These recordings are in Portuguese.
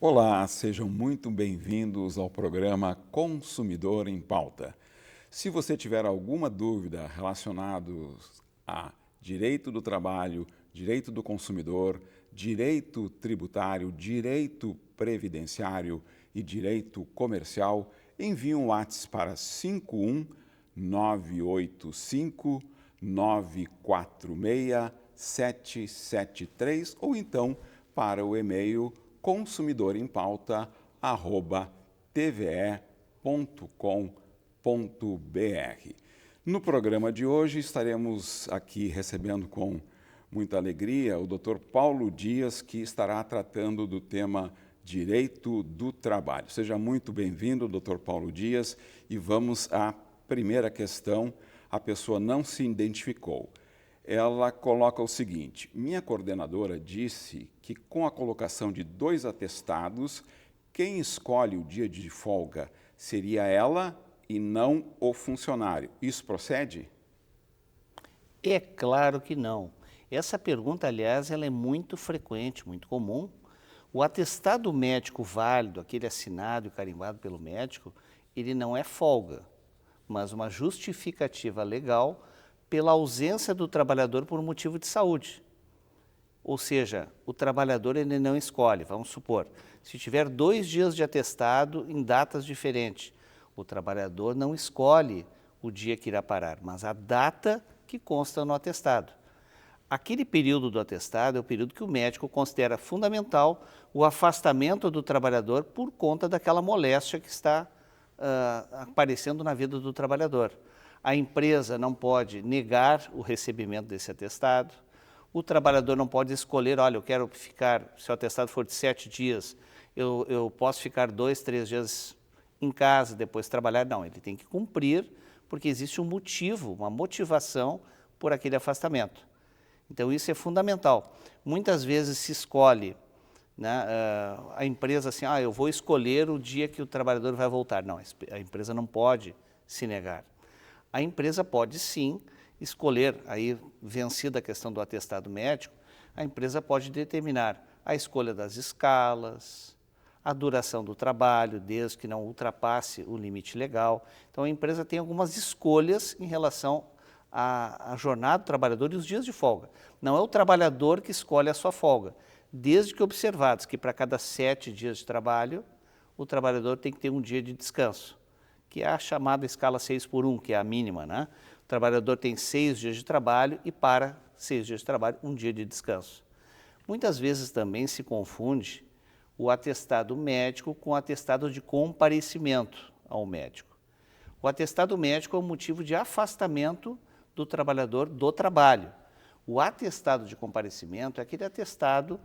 Olá, sejam muito bem-vindos ao programa Consumidor em Pauta. Se você tiver alguma dúvida relacionada a direito do trabalho, direito do consumidor, direito tributário, direito previdenciário e direito comercial, envie um WhatsApp para 51 985 946 773 ou então para o e-mail consumidoremPauta@tve.com.br. No programa de hoje estaremos aqui recebendo com muita alegria o Dr. Paulo Dias, que estará tratando do tema Direito do Trabalho. Seja muito bem-vindo, Dr. Paulo Dias, e vamos à primeira questão. A pessoa não se identificou. Ela coloca o seguinte: minha coordenadora disse que com a colocação de 2 atestados, quem escolhe o dia de folga seria ela e não o funcionário. Isso procede? É claro que não. Essa pergunta, aliás, ela é muito frequente, muito comum. O atestado médico válido, aquele assinado e carimbado pelo médico, ele não é folga, mas uma justificativa legal pela ausência do trabalhador por motivo de saúde. Ou seja, o trabalhador ele não escolhe. Vamos supor, se tiver 2 dias de atestado em datas diferentes, o trabalhador não escolhe o dia que irá parar, mas a data que consta no atestado. Aquele período do atestado é o período que o médico considera fundamental o afastamento do trabalhador por conta daquela moléstia que está aparecendo na vida do trabalhador. A empresa não pode negar o recebimento desse atestado, o trabalhador não pode escolher, olha, eu quero ficar, se o atestado for de 7 dias, eu posso ficar 2, 3 dias em casa, depois trabalhar. Não, ele tem que cumprir, porque existe um motivo, uma motivação por aquele afastamento. Então, isso é fundamental. Muitas vezes se escolhe, né, a empresa assim, eu vou escolher o dia que o trabalhador vai voltar. Não, a empresa não pode se negar. A empresa pode sim escolher, aí vencida a questão do atestado médico, a empresa pode determinar a escolha das escalas, a duração do trabalho, desde que não ultrapasse o limite legal. Então, a empresa tem algumas escolhas em relação à jornada do trabalhador e os dias de folga. Não é o trabalhador que escolhe a sua folga, desde que observados que para cada 7 dias de trabalho, o trabalhador tem que ter um dia de descanso, que é a chamada escala 6x1, que é a mínima, né? O trabalhador tem 6 dias de trabalho e para 6 dias de trabalho, um dia de descanso. Muitas vezes também se confunde o atestado médico com o atestado de comparecimento ao médico. O atestado médico é um motivo de afastamento do trabalhador do trabalho. O atestado de comparecimento é aquele atestado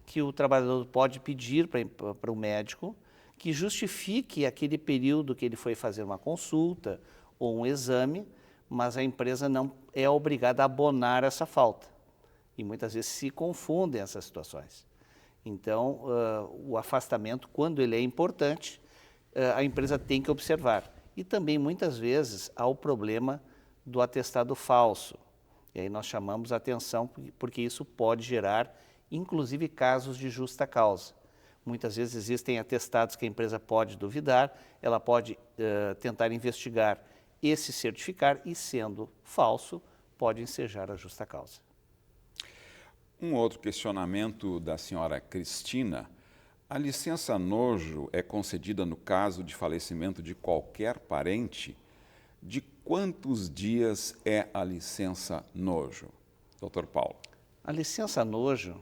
que o trabalhador pode pedir para o médico que justifique aquele período que ele foi fazer uma consulta ou um exame, mas a empresa não é obrigada a abonar essa falta. E muitas vezes se confundem essas situações. Então, o afastamento, quando ele é importante, a empresa tem que observar. E também, muitas vezes, há o problema do atestado falso. E aí nós chamamos a atenção porque isso pode gerar, inclusive, casos de justa causa. Muitas vezes existem atestados que a empresa pode duvidar, ela pode tentar investigar e se certificar, e sendo falso, pode ensejar a justa causa. Um outro questionamento da senhora Cristina: a licença nojo é concedida no caso de falecimento de qualquer parente? De quantos dias é a licença nojo? Dr. Paulo. A licença nojo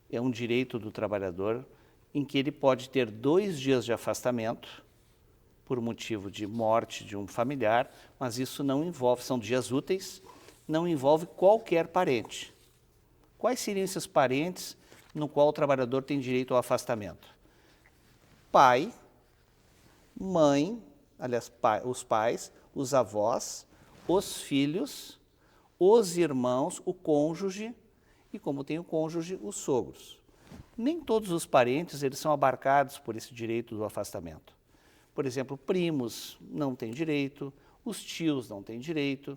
é um direito do trabalhador em que ele pode ter 2 dias de afastamento por motivo de morte de um familiar, mas isso não envolve, são dias úteis, não envolve qualquer parente. Quais seriam esses parentes no qual o trabalhador tem direito ao afastamento? Pai, mãe, aliás, os pais, os avós, os filhos, os irmãos, o cônjuge e, como tem o cônjuge, os sogros. Nem todos os parentes eles são abarcados por esse direito do afastamento. Por exemplo, primos não têm direito, os tios não têm direito.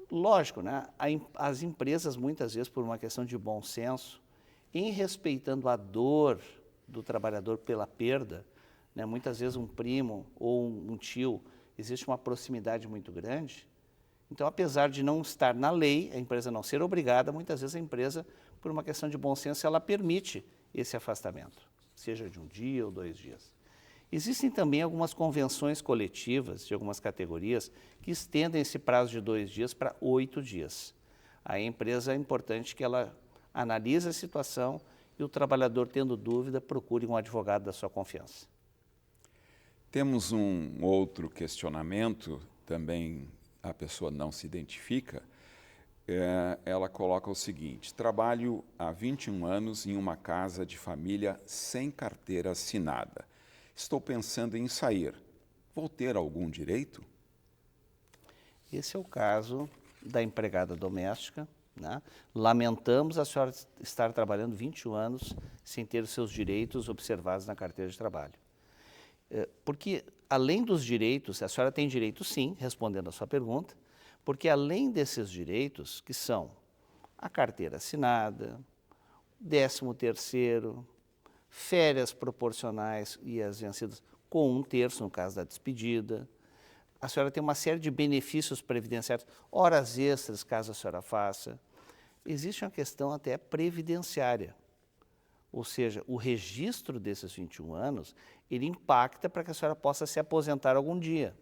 Lógico, né? As empresas, muitas vezes, por uma questão de bom senso, em respeitando a dor do trabalhador pela perda, né? Muitas vezes um primo ou um tio, existe uma proximidade muito grande. Então, apesar de não estar na lei, a empresa não ser obrigada, muitas vezes a empresa, por uma questão de bom senso, ela permite esse afastamento, seja de um dia ou 2 dias. Existem também algumas convenções coletivas de algumas categorias que estendem esse prazo de 2 dias para 8 dias. Aí a empresa é importante que ela analise a situação e o trabalhador, tendo dúvida, procure um advogado da sua confiança. Temos um outro questionamento, também a pessoa não se identifica. Ela coloca o seguinte: trabalho há 21 anos em uma casa de família sem carteira assinada. Estou pensando em sair. Vou ter algum direito? Esse é o caso da empregada doméstica, né? Lamentamos a senhora estar trabalhando 21 anos sem ter os seus direitos observados na carteira de trabalho. Porque, além dos direitos, a senhora tem direito sim, respondendo a sua pergunta, porque além desses direitos, que são a carteira assinada, 13º, férias proporcionais e as vencidas com 1/3 no caso da despedida, a senhora tem uma série de benefícios previdenciários, horas extras caso a senhora faça. Existe uma questão até previdenciária, ou seja, o registro desses 21 anos, ele impacta para que a senhora possa se aposentar algum dia.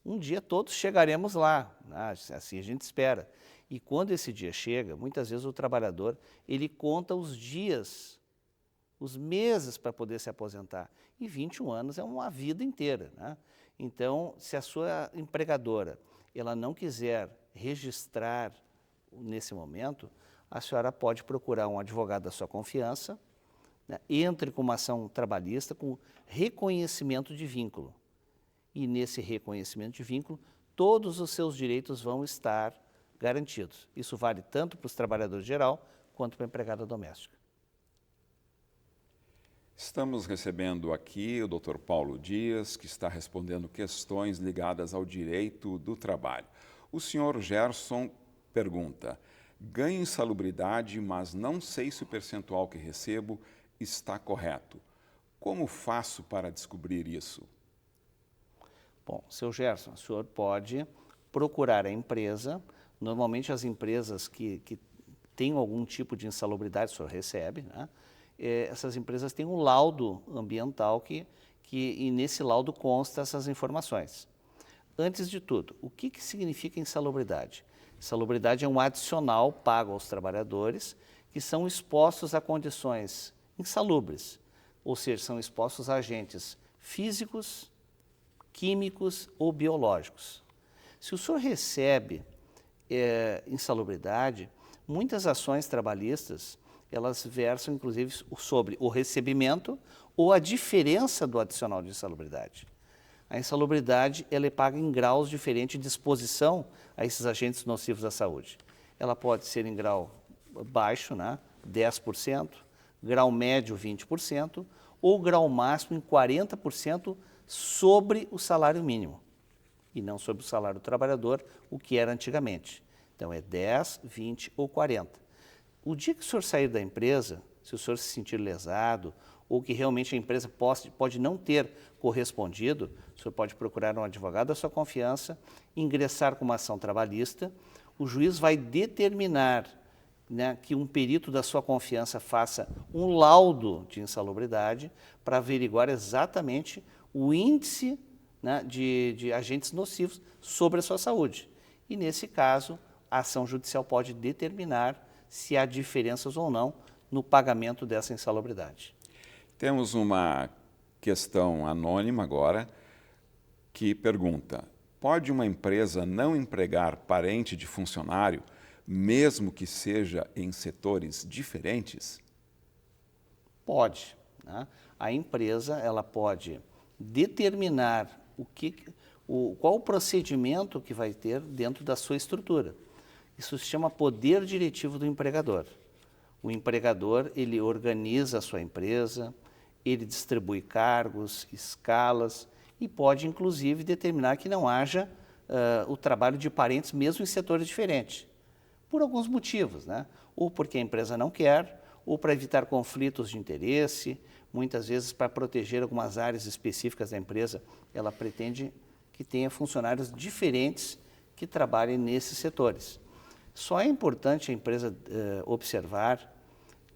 Um dia todos chegaremos lá, né? Assim a gente espera. E quando esse dia chega, muitas vezes o trabalhador, ele conta os dias, os meses para poder se aposentar. E 21 anos é uma vida inteira, né? Então, se a sua empregadora, ela não quiser registrar nesse momento, a senhora pode procurar um advogado da sua confiança, né? Entre com uma ação trabalhista com reconhecimento de vínculo. E nesse reconhecimento de vínculo, todos os seus direitos vão estar garantidos. Isso vale tanto para os trabalhadores em geral, quanto para a empregada doméstica. Estamos recebendo aqui o Dr. Paulo Dias, que está respondendo questões ligadas ao direito do trabalho. O senhor Gerson pergunta: ganho insalubridade, mas não sei se o percentual que recebo está correto. Como faço para descobrir isso? Bom, seu Gerson, o senhor pode procurar a empresa. Normalmente as empresas que têm algum tipo de insalubridade, o senhor recebe, né? Essas empresas têm um laudo ambiental e nesse laudo consta essas informações. Antes de tudo, o que significa insalubridade? Insalubridade é um adicional pago aos trabalhadores que são expostos a condições insalubres, ou seja, são expostos a agentes físicos, químicos ou biológicos. Se o senhor recebe insalubridade, muitas ações trabalhistas, elas versam inclusive sobre o recebimento ou a diferença do adicional de insalubridade. A insalubridade ela é paga em graus diferentes de exposição a esses agentes nocivos à saúde. Ela pode ser em grau baixo, né, 10%, grau médio 20%, ou grau máximo em 40% sobre o salário mínimo, e não sobre o salário do trabalhador, o que era antigamente. Então é 10, 20 ou 40. O dia que o senhor sair da empresa, se o senhor se sentir lesado, ou que realmente a empresa pode não ter correspondido, o senhor pode procurar um advogado da sua confiança, ingressar com uma ação trabalhista, o juiz vai determinar, né, que um perito da sua confiança faça um laudo de insalubridade para averiguar exatamente o índice, né, de agentes nocivos sobre a sua saúde. E nesse caso, a ação judicial pode determinar se há diferenças ou não no pagamento dessa insalubridade. Temos uma questão anônima agora que pergunta: pode uma empresa não empregar parente de funcionário, mesmo que seja em setores diferentes? Pode, né? A empresa ela pode determinar qual o procedimento que vai ter dentro da sua estrutura. Isso se chama poder diretivo do empregador. O empregador, ele organiza a sua empresa, ele distribui cargos, escalas e pode, inclusive, determinar que não haja o trabalho de parentes mesmo em setores diferentes, por alguns motivos, né? Ou porque a empresa não quer, ou para evitar conflitos de interesse, muitas vezes para proteger algumas áreas específicas da empresa, ela pretende que tenha funcionários diferentes que trabalhem nesses setores. Só é importante a empresa observar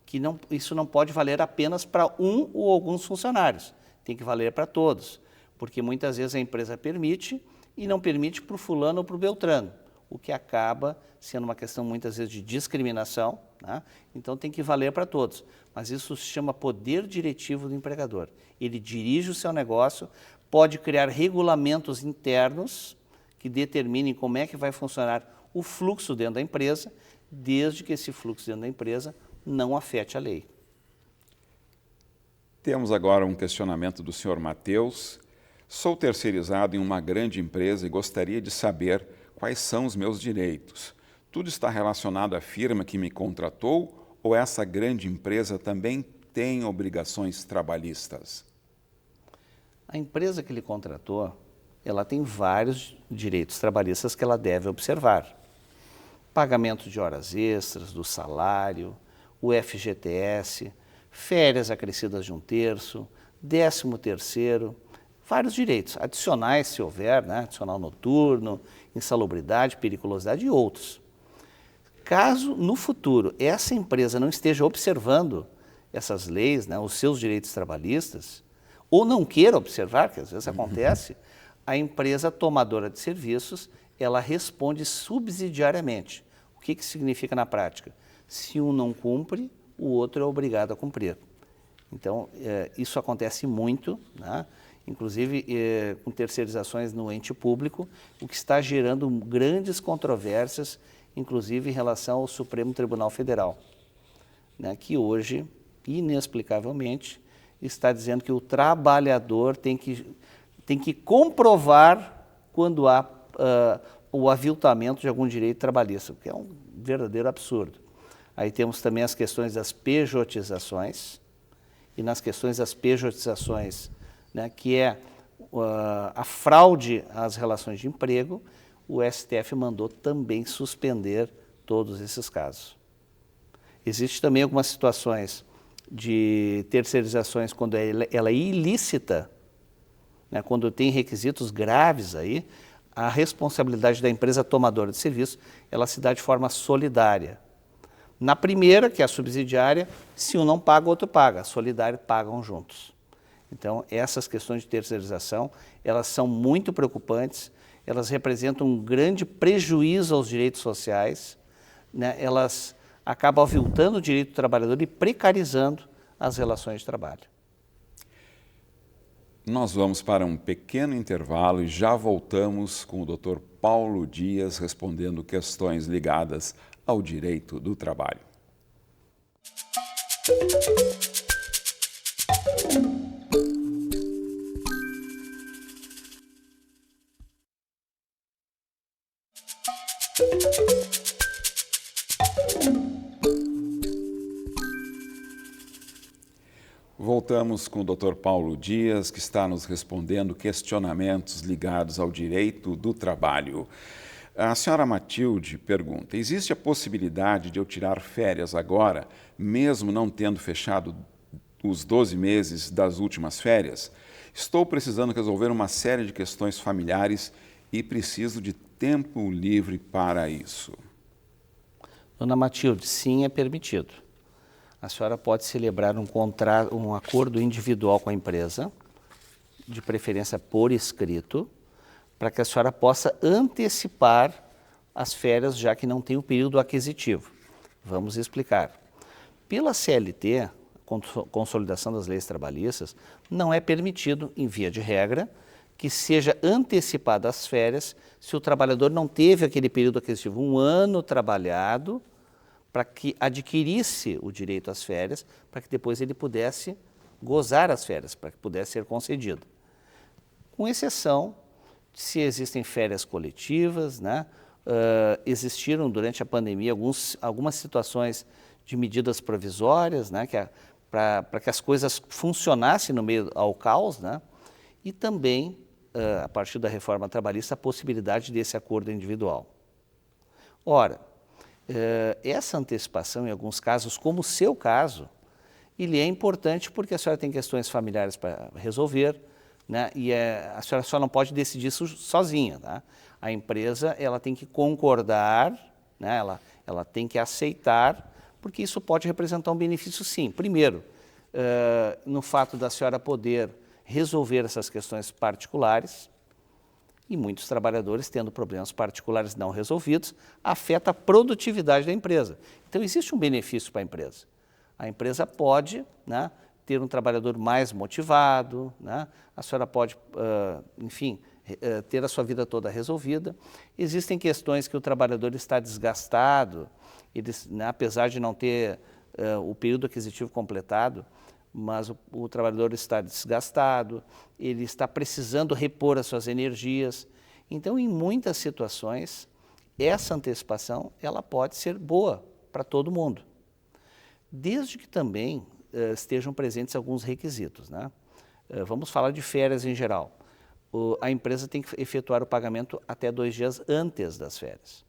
que isso não pode valer apenas para um ou alguns funcionários, tem que valer para todos, porque muitas vezes a empresa permite e não permite para o fulano ou para o beltrano, o que acaba sendo uma questão muitas vezes de discriminação, né? Então tem que valer para todos, mas isso se chama poder diretivo do empregador. Ele dirige o seu negócio, pode criar regulamentos internos que determinem como é que vai funcionar o fluxo dentro da empresa, desde que esse fluxo dentro da empresa não afete a lei. Temos agora um questionamento do senhor Matheus. Sou terceirizado em uma grande empresa e gostaria de saber quais são os meus direitos. Tudo está relacionado à firma que me contratou ou essa grande empresa também tem obrigações trabalhistas? A empresa que lhe contratou, ela tem vários direitos trabalhistas que ela deve observar. Pagamento de horas extras, do salário, o FGTS, férias acrescidas de 1/3, 13º, vários direitos adicionais, se houver, né? Adicional noturno, insalubridade, periculosidade e outros. Caso no futuro essa empresa não esteja observando essas leis, né, os seus direitos trabalhistas, ou não queira observar, que às vezes acontece, a empresa tomadora de serviços, ela responde subsidiariamente. O que significa na prática? Se um não cumpre, o outro é obrigado a cumprir. Então, isso acontece muito, né? Inclusive com terceirizações no ente público, o que está gerando grandes controvérsias, inclusive em relação ao Supremo Tribunal Federal, né? Que hoje, inexplicavelmente, está dizendo que o trabalhador tem que comprovar quando há o aviltamento de algum direito trabalhista, o que é um verdadeiro absurdo. Aí temos também as questões das pejotizações, e nas questões das pejotizações, né, que é a fraude às relações de emprego, o STF mandou também suspender todos esses casos. Existem também algumas situações de terceirizações quando ela é ilícita, né, quando tem requisitos graves aí, a responsabilidade da empresa tomadora de serviço, ela se dá de forma solidária. Na primeira, que é a subsidiária, se um não paga, o outro paga. A solidária pagam juntos. Então, essas questões de terceirização, elas são muito preocupantes, elas representam um grande prejuízo aos direitos sociais, né? Elas acabam aviltando o direito do trabalhador e precarizando as relações de trabalho. Nós vamos para um pequeno intervalo e já voltamos com o Dr. Paulo Dias respondendo questões ligadas ao direito do trabalho. Voltamos com o Dr. Paulo Dias, que está nos respondendo questionamentos ligados ao direito do trabalho. A senhora Matilde pergunta: existe a possibilidade de eu tirar férias agora, mesmo não tendo fechado os 12 meses das últimas férias? Estou precisando resolver uma série de questões familiares e preciso de tempo livre para isso. Dona Matilde, sim, é permitido. A senhora pode celebrar um acordo individual com a empresa, de preferência por escrito, para que a senhora possa antecipar as férias, já que não tem o período aquisitivo. Vamos explicar. Pela CLT, Consolidação das Leis Trabalhistas, não é permitido, em via de regra, que seja antecipada as férias se o trabalhador não teve aquele período aquisitivo, 1 ano trabalhado, para que adquirisse o direito às férias, para que depois ele pudesse gozar as férias, para que pudesse ser concedido. Com exceção, se existem férias coletivas, né? Existiram durante a pandemia algumas situações de medidas provisórias, né? Para que as coisas funcionassem no meio ao caos, né? E também, a partir da reforma trabalhista, a possibilidade desse acordo individual. Ora, essa antecipação, em alguns casos, como o seu caso, Ele é importante porque a senhora tem questões familiares para resolver, né? E a senhora só não pode decidir isso sozinha, tá? A empresa ela tem que concordar, né? Ela tem que aceitar, porque isso pode representar um benefício sim. Primeiro, no fato da senhora poder resolver essas questões particulares, e muitos trabalhadores tendo problemas particulares não resolvidos, afeta a produtividade da empresa. Então existe um benefício para a empresa. A empresa pode, né, ter um trabalhador mais motivado, né? A senhora pode, enfim, ter a sua vida toda resolvida. Existem questões que o trabalhador está desgastado, né, apesar de não ter o período aquisitivo completado, mas o trabalhador está desgastado, ele está precisando repor as suas energias. Então, em muitas situações, essa antecipação ela pode ser boa para todo mundo, desde que também estejam presentes alguns requisitos, né? Vamos falar de férias em geral. A empresa tem que efetuar o pagamento até 2 dias antes das férias,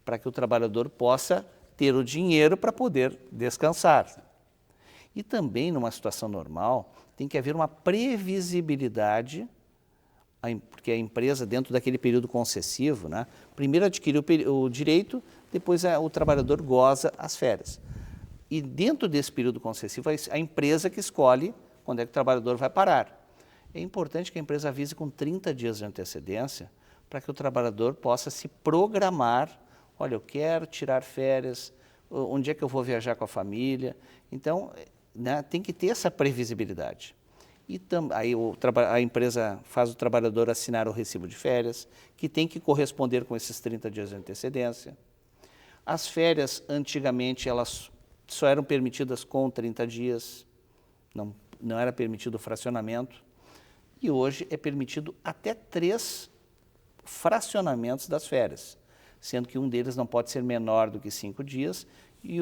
para que o trabalhador possa ter o dinheiro para poder descansar. E também, numa situação normal, tem que haver uma previsibilidade, porque a empresa, dentro daquele período concessivo, né, primeiro adquire o direito, depois o trabalhador goza as férias. E dentro desse período concessivo, a empresa que escolhe quando é que o trabalhador vai parar. É importante que a empresa avise com 30 dias de antecedência, para que o trabalhador possa se programar. Olha, eu quero tirar férias, onde é que eu vou viajar com a família? Então, né, tem que ter essa previsibilidade. E aí a empresa faz o trabalhador assinar o recibo de férias, que tem que corresponder com esses 30 dias de antecedência. As férias, antigamente, elas só eram permitidas com 30 dias, não era permitido o fracionamento, e hoje é permitido até 3 fracionamentos das férias, sendo que um deles não pode ser menor do que 5 dias, e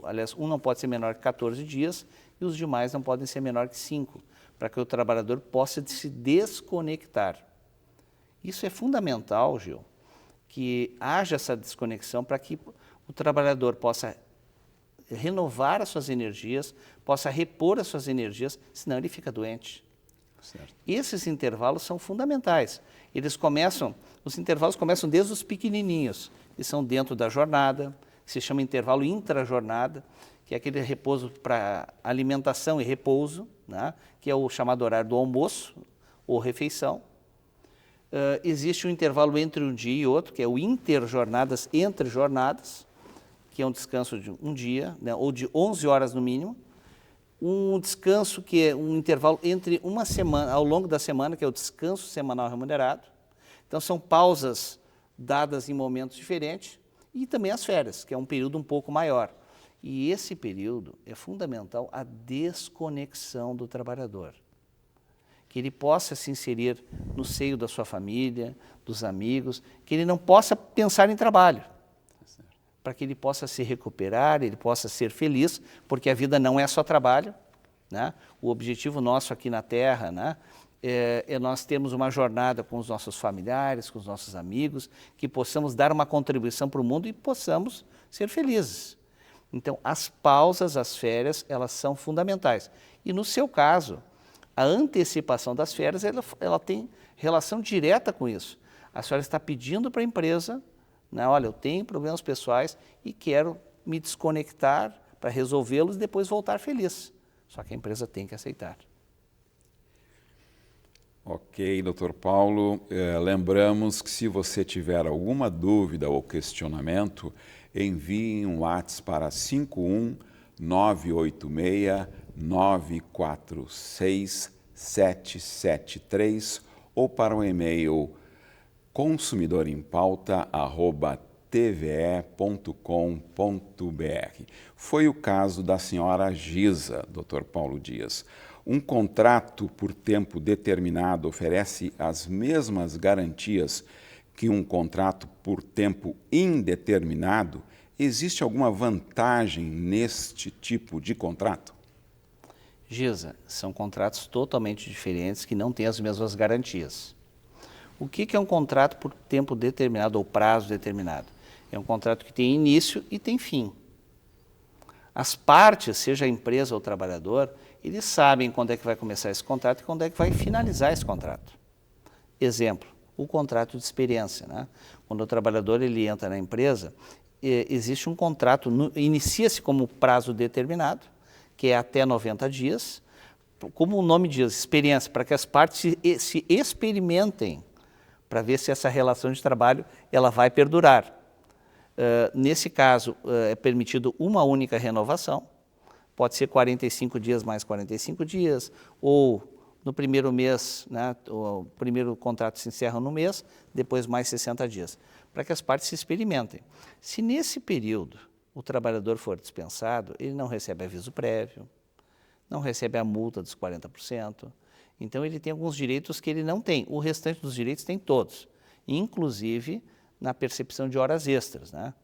aliás, um não pode ser menor que 14 dias, e os demais não podem ser menor que 5, para que o trabalhador possa se desconectar. Isso é fundamental, Gil, que haja essa desconexão para que o trabalhador possa renovar as suas energias, possa repor as suas energias, senão ele fica doente. Certo. Esses intervalos são fundamentais. Os intervalos começam desde os pequenininhos, que são dentro da jornada, que se chama intervalo intra-jornada, que é aquele repouso para alimentação e repouso, né, que é o chamado horário do almoço ou refeição. Existe um intervalo entre um dia e outro, que é o interjornadas, entre jornadas, que é um descanso de um dia, né, ou de 11 horas no mínimo. Um descanso que é um intervalo entre uma semana, ao longo da semana, que é o descanso semanal remunerado. Então, são pausas dadas em momentos diferentes. E também as férias, que é um período um pouco maior. E esse período é fundamental a desconexão do trabalhador. Que ele possa se inserir no seio da sua família, dos amigos, que ele não possa pensar em trabalho. Para que ele possa se recuperar, ele possa ser feliz, porque a vida não é só trabalho, né? O objetivo nosso aqui na Terra, né, é nós termos uma jornada com os nossos familiares, com os nossos amigos, que possamos dar uma contribuição para o mundo e possamos ser felizes. Então, as pausas, as férias, elas são fundamentais. E no seu caso, a antecipação das férias, ela tem relação direta com isso. A senhora está pedindo para a empresa, né, olha, eu tenho problemas pessoais e quero me desconectar para resolvê-los e depois voltar feliz. Só que a empresa tem que aceitar. Ok, doutor Paulo. Lembramos que se você tiver alguma dúvida ou questionamento, envie um WhatsApp para 51986-946-773 ou para o e-mail consumidorimpauta@tve.com.br. Foi o caso da senhora Giza, Dr. Paulo Dias. Um contrato por tempo determinado oferece as mesmas garantias que um contrato por tempo indeterminado? Existe alguma vantagem neste tipo de contrato? Giza, são contratos totalmente diferentes que não têm as mesmas garantias. O que é um contrato por tempo determinado ou prazo determinado? É um contrato que tem início e tem fim. As partes, seja a empresa ou o trabalhador, eles sabem quando é que vai começar esse contrato e quando é que vai finalizar esse contrato. Exemplo, o contrato de experiência, né? Quando o trabalhador ele entra na empresa, existe um contrato, inicia-se como prazo determinado, que é até 90 dias, como o nome diz, experiência, para que as partes se experimentem, para ver se essa relação de trabalho ela vai perdurar. Nesse caso, é permitido uma única renovação, pode ser 45 dias mais 45 dias, ou no primeiro mês, né, o primeiro contrato se encerra no mês, depois mais 60 dias, para que as partes se experimentem. Se nesse período o trabalhador for dispensado, ele não recebe aviso prévio, não recebe a multa dos 40%, então ele tem alguns direitos que ele não tem, o restante dos direitos tem todos, inclusive na percepção de horas extras, né?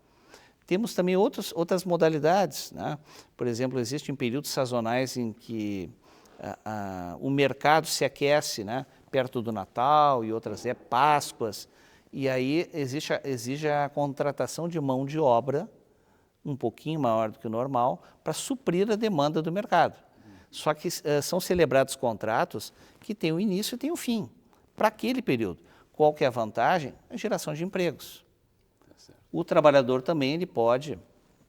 Temos também outras modalidades, né? Por exemplo, existem períodos sazonais em que o mercado se aquece, né? Perto do Natal e outras Páscoas, e aí exige a contratação de mão de obra um pouquinho maior do que o normal para suprir a demanda do mercado. Só que são celebrados contratos que têm o início e têm o fim, para aquele período. Qual que é a vantagem? A geração de empregos. O trabalhador também ele pode,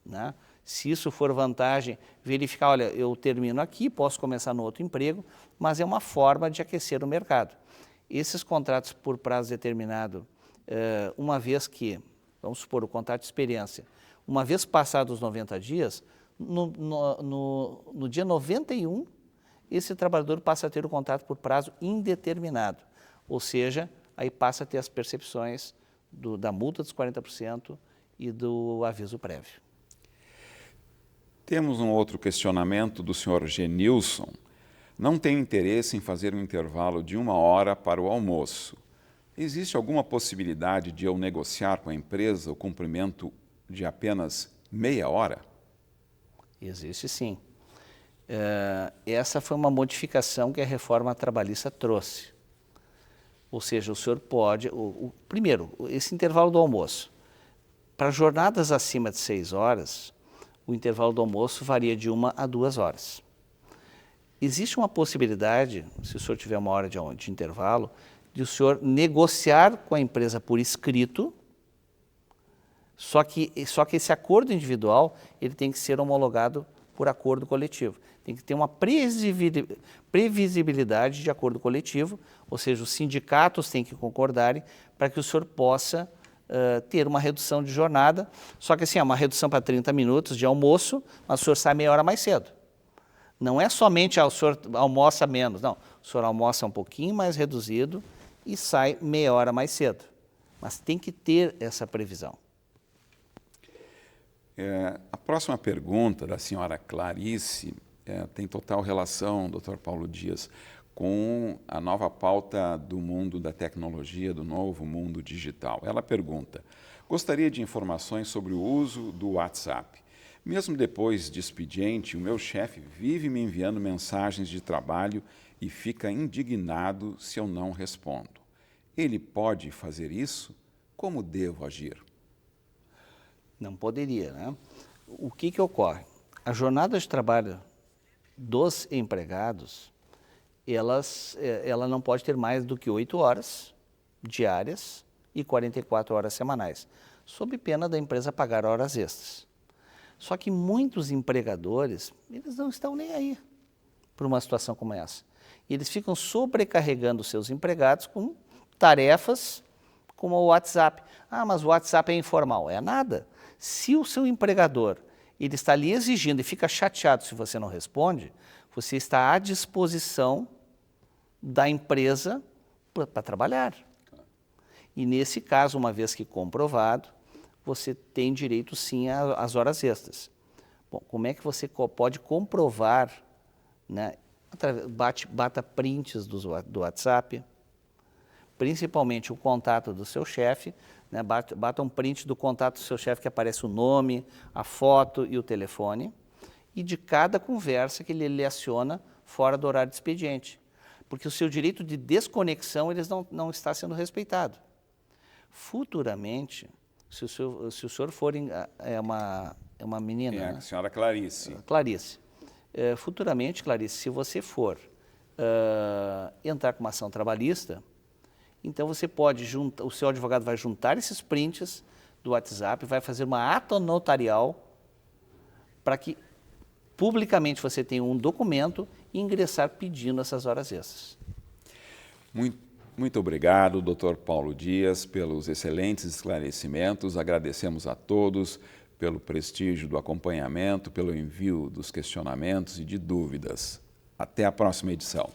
né, se isso for vantagem, verificar, olha, eu termino aqui, posso começar no outro emprego, mas é uma forma de aquecer o mercado. Esses contratos por prazo determinado, uma vez que, vamos supor, o contrato de experiência, uma vez passados os 90 dias, no dia 91, esse trabalhador passa a ter o contrato por prazo indeterminado, ou seja, aí passa a ter as percepções da multa dos 40% e do aviso prévio. Temos um outro questionamento do senhor Genilson. Não tenho interesse em fazer um intervalo de 1 hora para o almoço. Existe alguma possibilidade de eu negociar com a empresa o cumprimento de apenas meia hora? Existe sim. Essa foi uma modificação que a reforma trabalhista trouxe. Ou seja, o senhor pode... primeiro, esse intervalo do almoço. Para jornadas acima de 6 horas, o intervalo do almoço varia de 1 a 2 horas. Existe uma possibilidade, se o senhor tiver 1 hora de intervalo, de o senhor negociar com a empresa por escrito, só que esse acordo individual ele tem que ser homologado por acordo coletivo. Tem que ter uma previsibilidade de acordo coletivo, ou seja, os sindicatos têm que concordarem para que o senhor possa ter uma redução de jornada, só que assim, é uma redução para 30 minutos de almoço, mas o senhor sai meia hora mais cedo. Não é somente o senhor almoça menos, não. O senhor almoça um pouquinho mais reduzido e sai meia hora mais cedo. Mas tem que ter essa previsão. A próxima pergunta da senhora Clarice tem total relação, Dr. Paulo Dias, com a nova pauta do mundo da tecnologia, do novo mundo digital. Ela pergunta: gostaria de informações sobre o uso do WhatsApp. Mesmo depois de expediente, o meu chefe vive me enviando mensagens de trabalho e fica indignado se eu não respondo. Ele pode fazer isso? Como devo agir? Não poderia, né? O que ocorre? A jornada de trabalho dos empregados, ela não pode ter mais do que 8 horas diárias e 44 horas semanais, sob pena da empresa pagar horas extras. Só que muitos empregadores, eles não estão nem aí para uma situação como essa. E eles ficam sobrecarregando seus empregados com tarefas como o WhatsApp. Ah, mas o WhatsApp é informal. É nada. Se o seu empregador ele está lhe exigindo e fica chateado se você não responde, você está à disposição da empresa para trabalhar. E nesse caso, uma vez que comprovado, você tem direito sim às horas extras. Bom, como é que você pode comprovar, né? Bata prints do WhatsApp, principalmente o contato do seu chefe, né? Bata um print do contato do seu chefe que aparece o nome, a foto e o telefone, e de cada conversa que ele lhe aciona fora do horário de expediente. Porque o seu direito de desconexão não está sendo respeitado. Futuramente, se o senhor for É uma menina, É né? a senhora Clarice. Clarice. Futuramente, Clarice, se você for entrar com uma ação trabalhista, então você pode juntar, o seu advogado vai juntar esses prints do WhatsApp, vai fazer uma ata notarial para que publicamente você tenha um documento e ingressar pedindo essas horas extras. Muito obrigado, Dr. Paulo Dias, pelos excelentes esclarecimentos. Agradecemos a todos pelo prestígio do acompanhamento, pelo envio dos questionamentos e de dúvidas. Até a próxima edição.